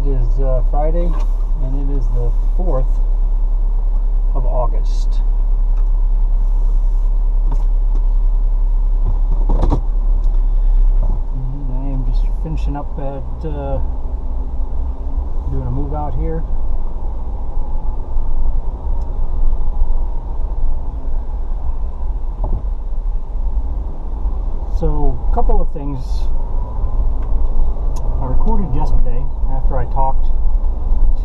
It is Friday, and it is the 4th of August. And I am just finishing up at doing a move out here. So, a couple of things. I recorded yesterday after I talked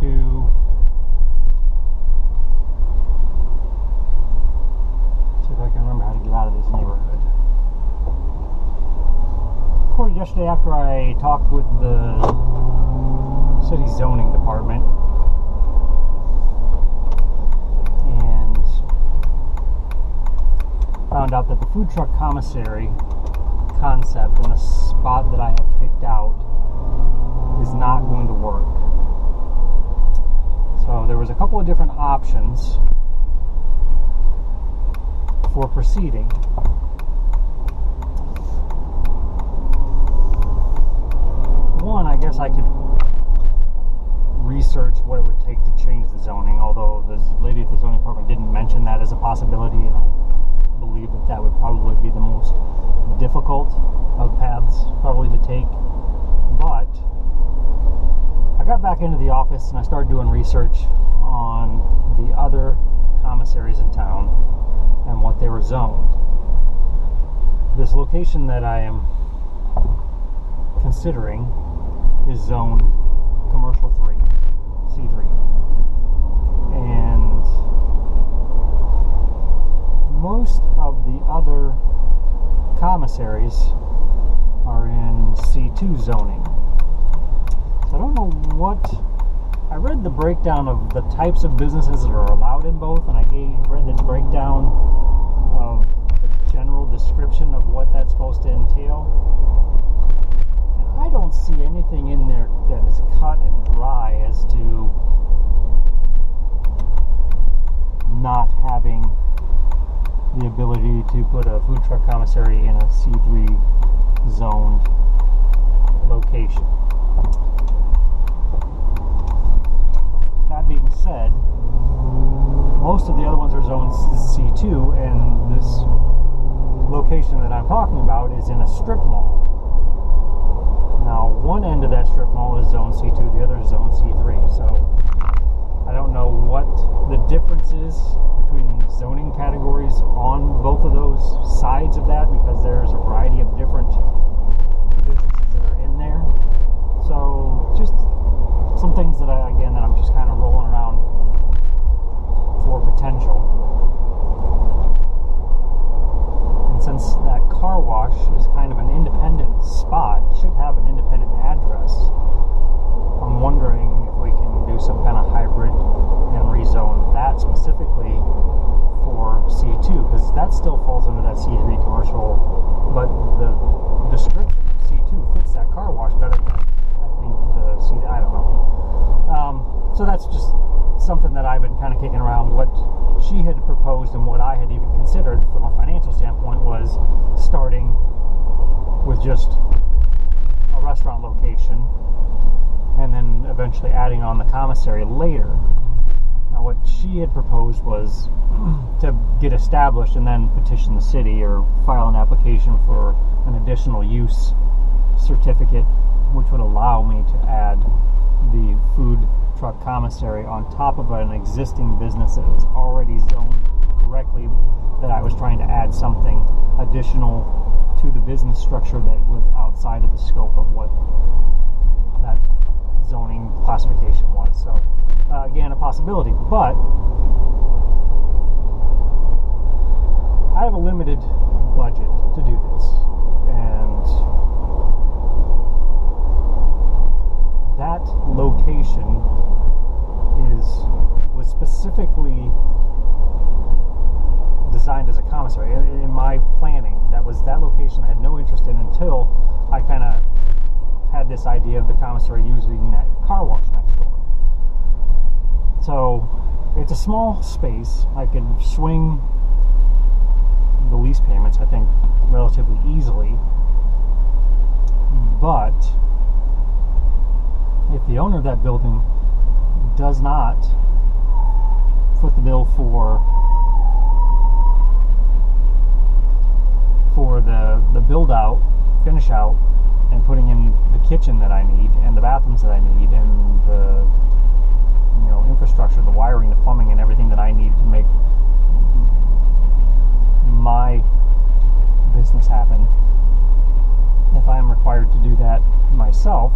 to see if I can remember how to get out of this neighborhood. Recorded yesterday after I talked with the city zoning department and found out that the food truck commissary concept and the spot that I have picked out is not going to work. So there was a couple of different options for proceeding. One, I guess I could research what it would take to change the zoning, although the lady at the zoning department didn't mention that as a possibility, and I believe that that would probably be the most difficult of paths probably to take. But I got back into the office and I started doing research on the other commissaries in town and what they were zoned. This location that I am considering is zoned Commercial 3, C3. And most of the other commissaries are in C2 zoning. So I don't know what... I read the breakdown of the types of businesses that are allowed in both, and I read the breakdown of the general description of what that's supposed to entail. And I don't see anything in there that is cut and dry as to not having the ability to put a food truck commissary in a C3 zoned location. That being said, most of the other ones are zoned C2, and this location that I'm talking about is in a strip mall. Now, one end of that strip mall is zone C2, the other is zone C3, so I don't know what the difference is between zoning categories on both of those sides of that, because there's a variety of different businesses that are in there. So just some things that I'm just kind of rolling around for potential. And since that car wash is kind of an independent spot, should have an independent address, I'm wondering if we can do some kind of hybrid and rezone that specifically for C2, because that still falls under that C3 commercial, but the description of C2 fits that car wash better than I think the C3, I don't know. So that's just something that I've been kind of kicking around. What she had proposed and what I had even considered from a financial standpoint was starting with just a restaurant location and then eventually adding on the commissary later. Now, what she had proposed was to get established and then petition the city or file an application for an additional use certificate, which would allow me to add the food truck commissary on top of an existing business that was already zoned correctly, that I was trying to add something additional to the business structure that was outside of the scope of what that zoning classification was. So again, a possibility, but I have a limited budget to do this, and that location was specifically designed as a commissary. In my planning, that location I had no interest in until I kind of had this idea of the commissary using that car wash next door. So it's a small space. I could swing the lease payments, I think, relatively easily. But if the owner of that building does not foot the bill for the build out, finish out, and putting in the kitchen that I need and the bathrooms that I need and the infrastructure, the wiring, the plumbing, and everything that I need to make my business happen, if I am required to do that myself,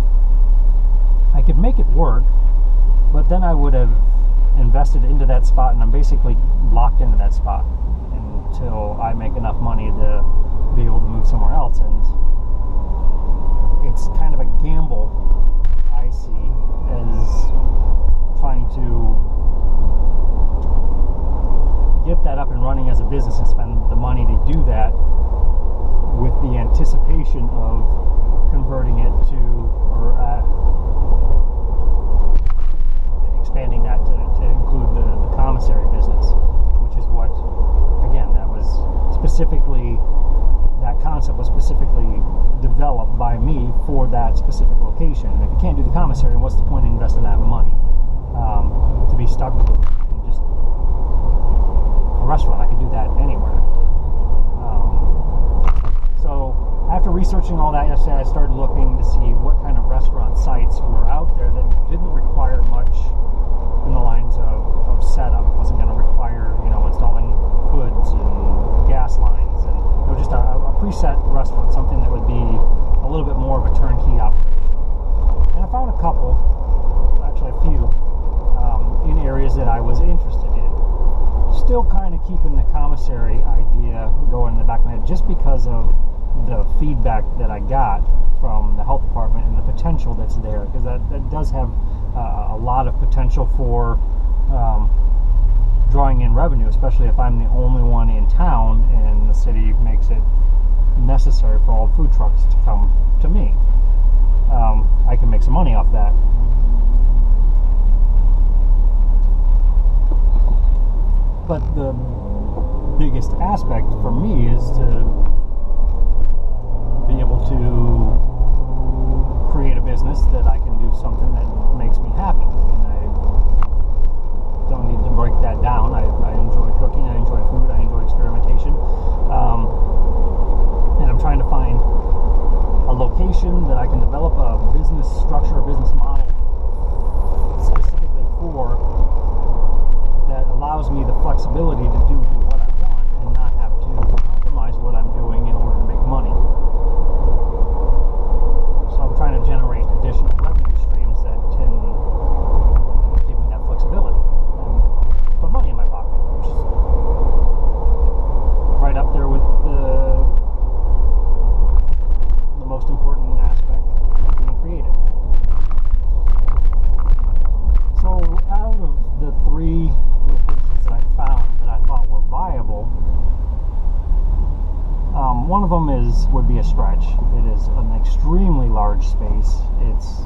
I could make it work, but then I would have invested into that spot, and I'm basically locked into that spot until I make enough money to be able to move somewhere else. And it's kind of a gamble I see as trying to get that up and running as a business and spend the money to do that with the anticipation of converting it to, or expanding that to include the commissary business, which is what, again, that concept was specifically developed by me for that specific location. And if you can't do the commissary, what's the point in investing that money to be stuck with just a restaurant? I could do that anywhere. So after researching all that yesterday, I started looking to see what kind of restaurant sites were out there that didn't require much in the lines of setup. It wasn't going to require, installing hoods and gas lines, and just a preset restaurant, something that would be a little bit more of a turnkey operation. And I found a couple, actually a few, in areas that I was interested in. Still kind of keeping the commissary idea going in the back of my head, just because of the feedback that I got from the health department and the potential that's there, because that does have a lot of potential for drawing in revenue, especially if I'm the only one in town and the city makes it necessary for all food trucks to come to me. I can make some money off that. But the biggest aspect for me is to be able to create a business that I can do something that makes me happy. And I don't need to break that down. I enjoy cooking, I enjoy food, I enjoy experimentation. And I'm trying to find a location that I can develop a business structure, a business model specifically for, that allows me the flexibility to do what I want and not have to compromise what I'm doing in order to make money. So I'm trying to generate additional revenue streams that can give me that flexibility and put money in my pocket, which is right up there with the most important aspect of being creative. So out of the 3 locations that I found that I thought were viable, one of them would be a stretch. It is an extremely large space. It's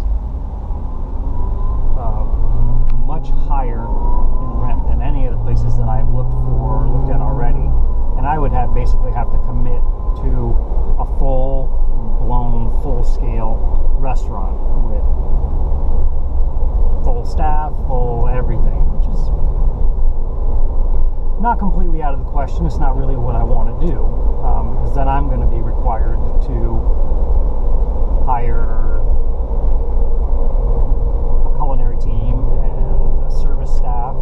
much higher in rent than any of the places that I've looked at already, and I would basically have to commit to a full-blown, full-scale restaurant with full staff, full everything, which is not completely out of the question. It's not really what I want to do, because then I'm going to be required to hire a culinary team and a service staff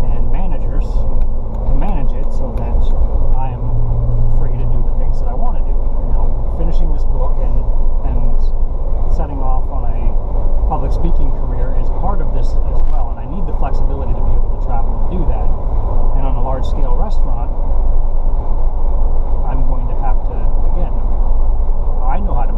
and managers to manage it so that I am free to do the things that I want to do. Finishing this book and setting off on a public speaking career is part of this as well, and I need the flexibility to be able to travel and do that. And on a large scale restaurant, I'm going to have to, again, I know how to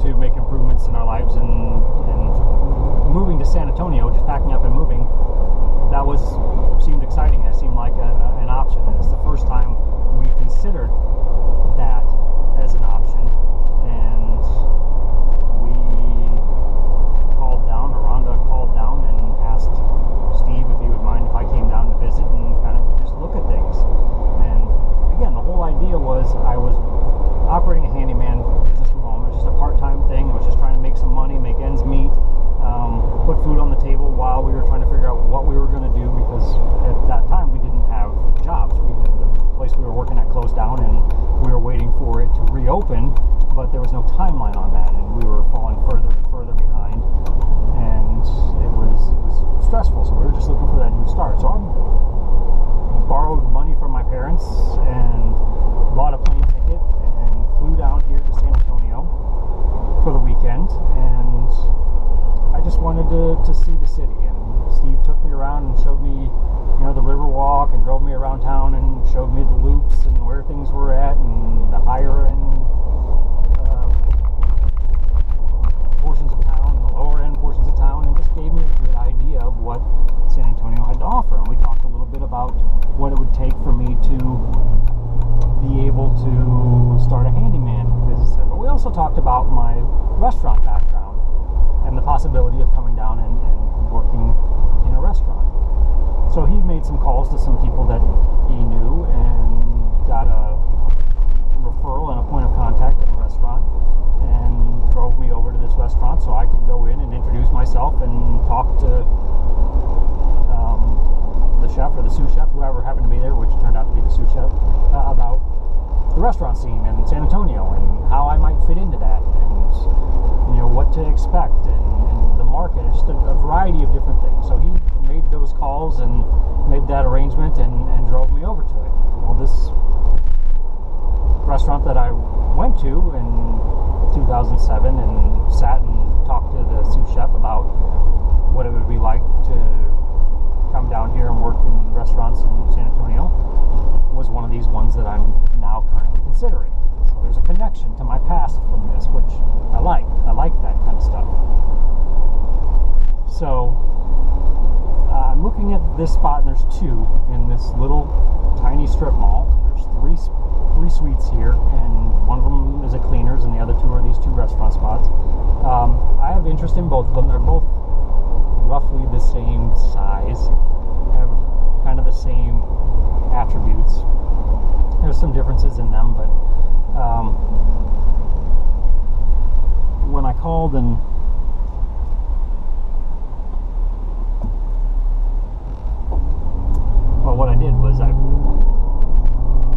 to make improvements in our lives, and moving to San Antonio, just packing up and moving, that seemed exciting. It seemed like an option, and it's the first time we considered that as an option. And we Rhonda called down and asked Steve if he would mind if I came down to visit and kind of just look at things. And again, the whole idea was I was operating a handyman business from home. It was just a part-time thing. I was just trying to make some money, make ends meet, put food on the table while we were trying to figure out what we were going to do, because at that time we didn't have jobs. The place we were working at closed down, and we were waiting for it to reopen, but there was no timeline on that, and we were falling further and further behind, and it was stressful. So we were just looking for that new start. So I borrowed money from my parents and bought a plane ticket and flew down here to San Antonio for the weekend, and I just wanted to see the city. And Steve took me around and showed me, the Riverwalk, and drove me around town and showed me the loops and where things were at, and the higher end portions of town, and the lower end portions of town, and just gave me a good idea of what San Antonio had to offer. And we talked a little bit about what it would take for me to be able to start a handyman business there. But we also talked about my restaurant background and the possibility of coming down and working in a restaurant. So he made some calls to some people that he knew and got a referral and a point of contact at a restaurant, and drove me over to this restaurant so I could go in and introduce myself and talk to the chef or the sous chef, whoever happened to be there, which turned out to be the sous chef, about the restaurant scene in San Antonio and how I might fit into that, and what to expect, and the market, and just a variety of different things. So he made those calls and made that arrangement and drove me over to it. Well, this restaurant that I went to in 2007 and sat and talked to the sous chef about what it would be like to come down here and work in restaurants in San Antonio, was one of these ones that I'm now currently considering. So there's a connection to my past from this, which I like. I like that kind of stuff. So I'm looking at this spot, and there's two in this little tiny strip mall. There's three suites here, and one of them is a cleaners, and the other two are these two restaurant spots. I have interest in both of them. They're both roughly the same size, have kind of the same attributes. There's some differences in them, but when I called and what I did was I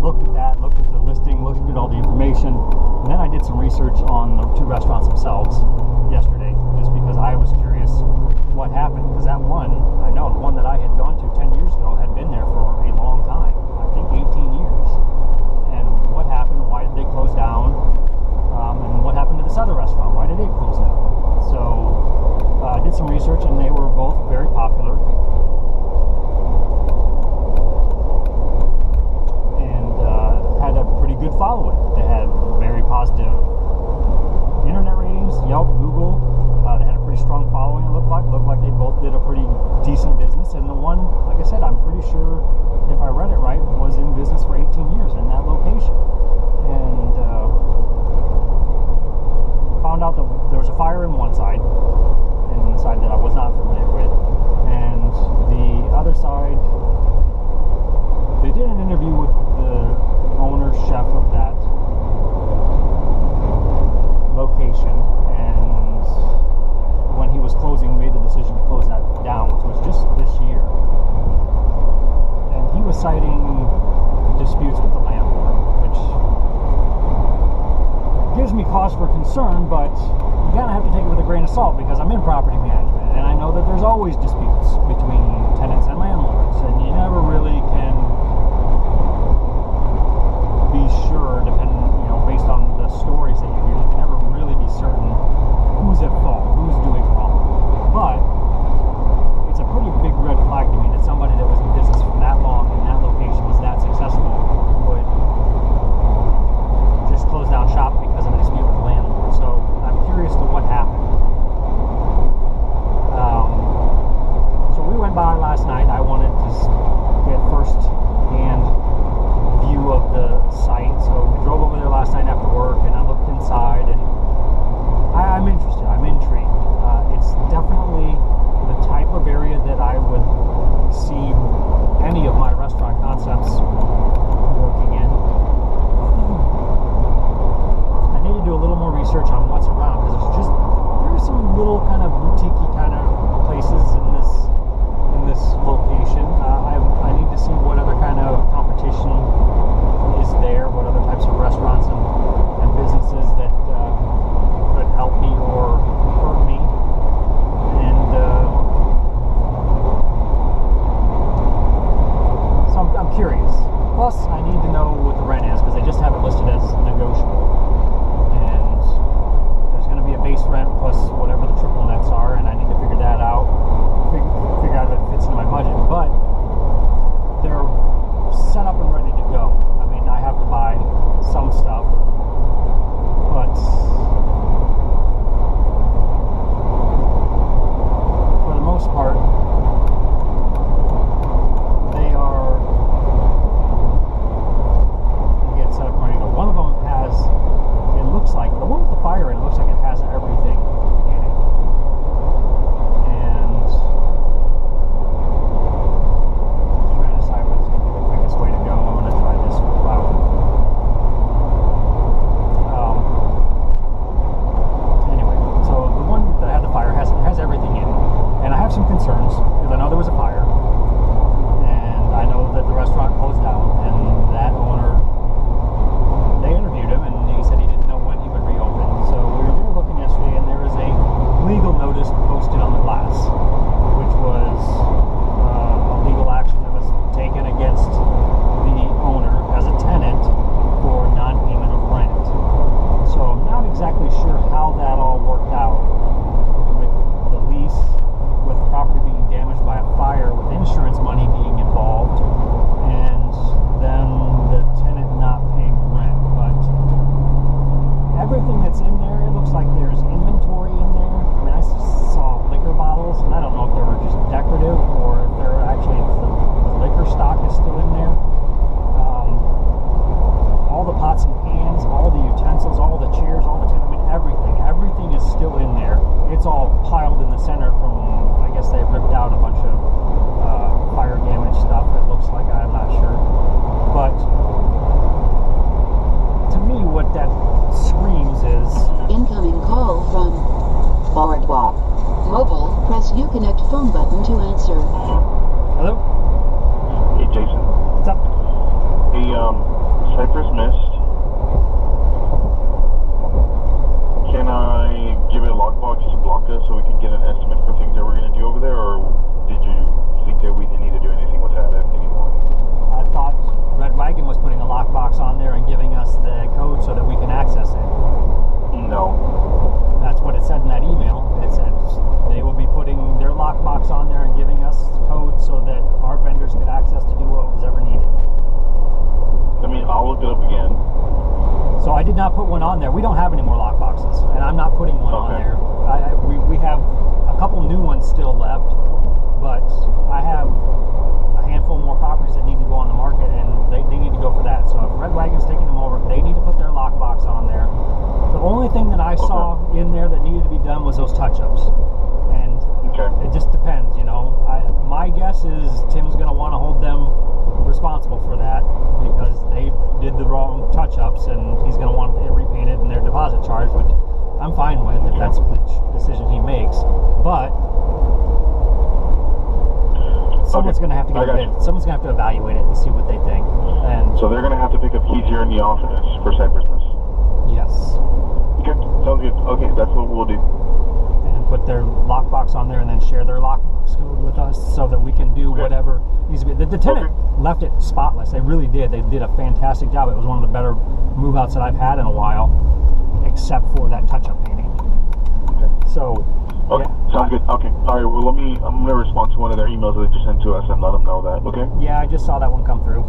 looked at the listing, looked at all the information, and then I did some research on the two restaurants themselves yesterday, just because I was curious what happened. Because that one, I know the one that I had gone to 10 years ago had been there for a long time, I think 18 years. And what happened? Why did they close down? And what happened to this other restaurant? Why did it close down? So I did some research, and they were both very popular. Had a pretty good following. They had very positive internet ratings, Yelp, Google. They had a pretty strong following. It looked like they both did a pretty decent business. And the one, like I said, I'm pretty sure, if I read it right, was in business for 18 years in that location. And found out that there was a fire in one side, and the side that I was not familiar with. And the other side, they did an interview with the owner chef of that location, and when he was closing, made the decision to close that down, which was just this year. And he was citing disputes with the landlord, which gives me cause for concern, but you kind of have to take it with a grain of salt, because I'm in property management, and I know that there's always disputes between tenants and landlords, and you never really can be sure, based on the stories that you hear, you can never really be certain who's at fault, who's doing wrong. But it's a pretty big red flag to me that somebody that was in business for that long in that location was that successful would just close down shop because of a dispute with the landlord. So I'm curious that's in there. It looks like there's inventory in there. I mean, I saw liquor bottles, and I don't know if they were just decorative or if they're actually the liquor stock is still in there. All the pots and pans, all the utensils, all the chairs, all the tables, I mean, everything is still in there. It's all piled in the center from, I guess they ripped out a bunch of fire damage stuff, it looks like. I'm not sure. But to me, what that screams is... Incoming call from Boardwalk. Mobile, press Uconnect phone button to answer. Hello? Hey, Jason. What's up? Hey, Cypress Mist. Can I give it a lockbox to Blanca so we can get an estimate for things that we're going to do over there, or did you think that we didn't need to do anything with that anymore? I thought Red Wagon was putting a lockbox on there and giving us the code so that we can access it. No. That's what it said in that email. It said they will be putting their lockbox on there and giving us code so that our vendors could access to do what was ever needed. I mean, I'll look it up again. So I did not put one on there. We don't have any more lockboxes, and I'm not putting one on there. We have a couple new ones still left, but I have a handful more properties that need to go on the market, and they need to go for that. So if Red Wagon's taking them over, they need to put their lockbox on there. The only thing that I saw in there that needed to be done was those touch-ups, and it just depends, you know. My guess is Tim's going to want to hold them responsible for that because they did the wrong touch-ups, and he's going to want it repainted and their deposit charged, which I'm fine with if that's the decision he makes. But someone's going to have to get a bid. Someone's going to have to evaluate it and see what they think. And so they're going to have to pick up keys here in the office for Cypress Mist. Yes. Okay, sounds good. Okay, that's what we'll do. And put their lockbox on there and then share their lockbox code with us so that we can do whatever needs to be. The tenant left it spotless. They really did. They did a fantastic job. It was one of the better move-outs that I've had in a while, except for that touch-up painting. Okay. So, okay, yeah. Sounds good. Okay. All right, well, I'm going to respond to one of their emails that they just sent to us and let them know that, okay? Yeah, I just saw that one come through.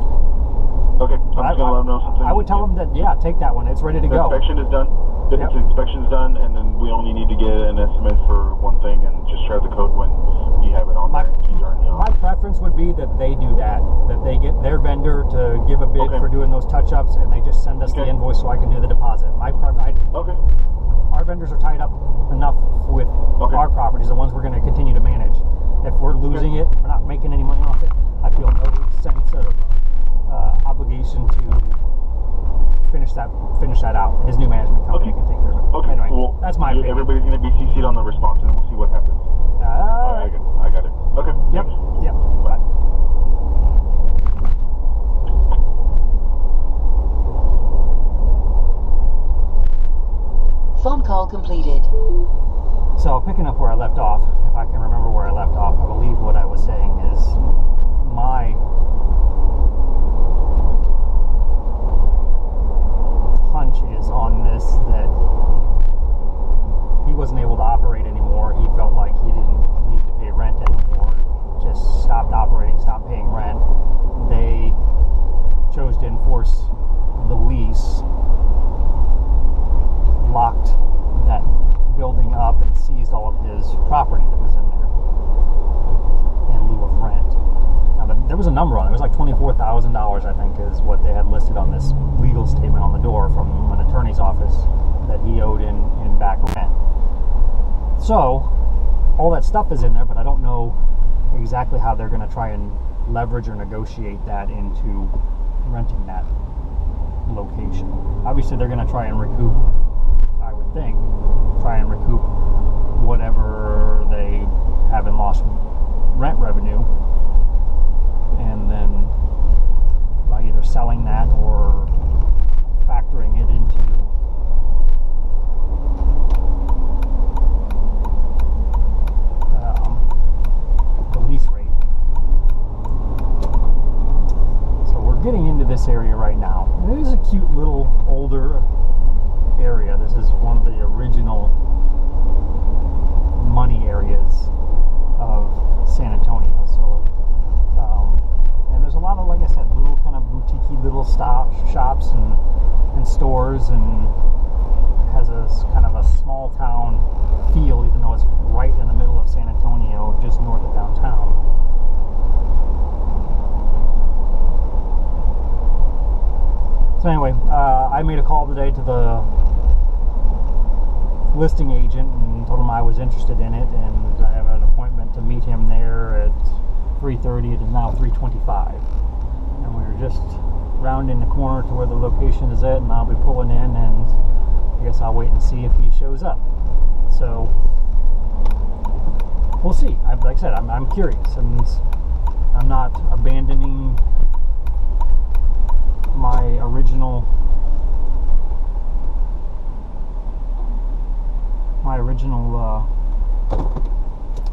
Okay, I'm just going to let them know something. I would tell them that, yeah, take that one. It's ready to go. The inspection is done. The inspection's done, and then we only need to get an estimate for one thing and just share the code when you have it on there. My preference would be that they do that they get their vendor to give a bid for doing those touch-ups, and they just send us the invoice so I can do the deposit. Our vendors are tied up enough with our properties, the ones we're going to continue to manage. If we're losing it, we're not making any money off it, I feel no sense of obligation to finish that out. His new management company can take care of it. Okay, anyway, well, that's my opinion. Everybody's going to be CC'd on the response, and we'll see what happens. I got it. Okay. Yep. Bye. Phone call completed. So picking up where I left off, if I can remember where I left off, I believe what I was saying is my hunch is on this that he wasn't able to operate anymore. He felt like he didn't need to pay rent anymore. Just stopped operating, stopped paying rent. They chose to enforce the lease, locked that building up and seized all of his property that was in there in lieu of rent. Now, there was a number on it. It was like $24,000, I think, is what they had listed on this legal statement on the door from an attorney's office that he owed in back rent. So, all that stuff is in there, but I don't know exactly how they're going to try and leverage or negotiate that into renting that location. Obviously, they're going to try and recoup, I would think, whatever they have in lost rent revenue, and then by either selling that or factoring it into the lease rate. So we're getting into this area right now. It is a cute little older area. This is one of the original money areas of San Antonio. So, and there's a lot of, like I said, little kind of boutique-y little shops and stores, and has a a call today to the listing agent and told him I was interested in it, and I have an appointment to meet him there at 3:30. It is now 3:25, and we're just rounding the corner to where the location is at, and I'll be pulling in, and I guess I'll wait and see if he shows up. So we'll see. Like I said, I'm curious, and I'm not abandoning my original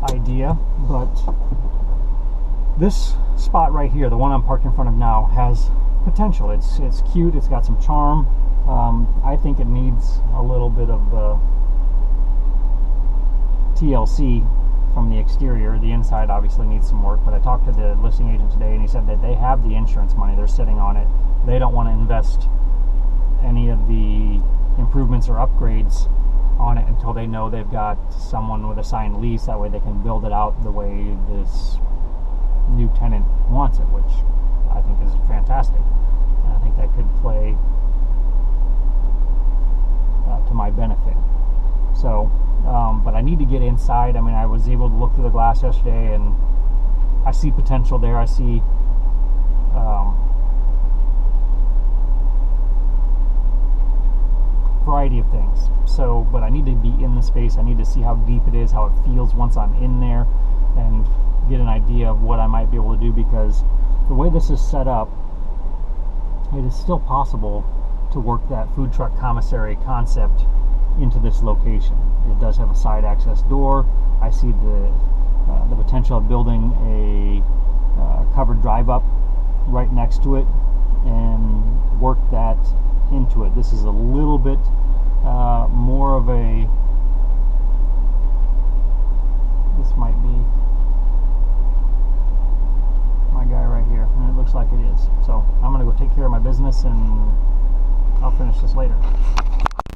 idea, but this spot right here, the one I'm parked in front of now, has potential. It's cute. It's got some charm. I think it needs a little bit of TLC from the exterior. The inside obviously needs some work, but I talked to the listing agent today, and he said that they have the insurance money. They're sitting on it. They don't want to invest any of the improvements or upgrades on it until they know they've got someone with a signed lease. That way they can build it out the way this new tenant wants it, which I think is fantastic. And I think that could play to my benefit. So, but I need to get inside. I mean, I was able to look through the glass yesterday, and I see potential there. I see variety of things. So, but I need to be in the space. I need to see how deep it is, how it feels once I'm in there, and get an idea of what I might be able to do, because the way this is set up, it is still possible to work that food truck commissary concept into this location. It does have a side access door. I see the potential of building a covered drive up right next to it and work that into it. This is a little bit more of a, this might be my guy right here, and it looks like it is. So I'm gonna go take care of my business, and I'll finish this later.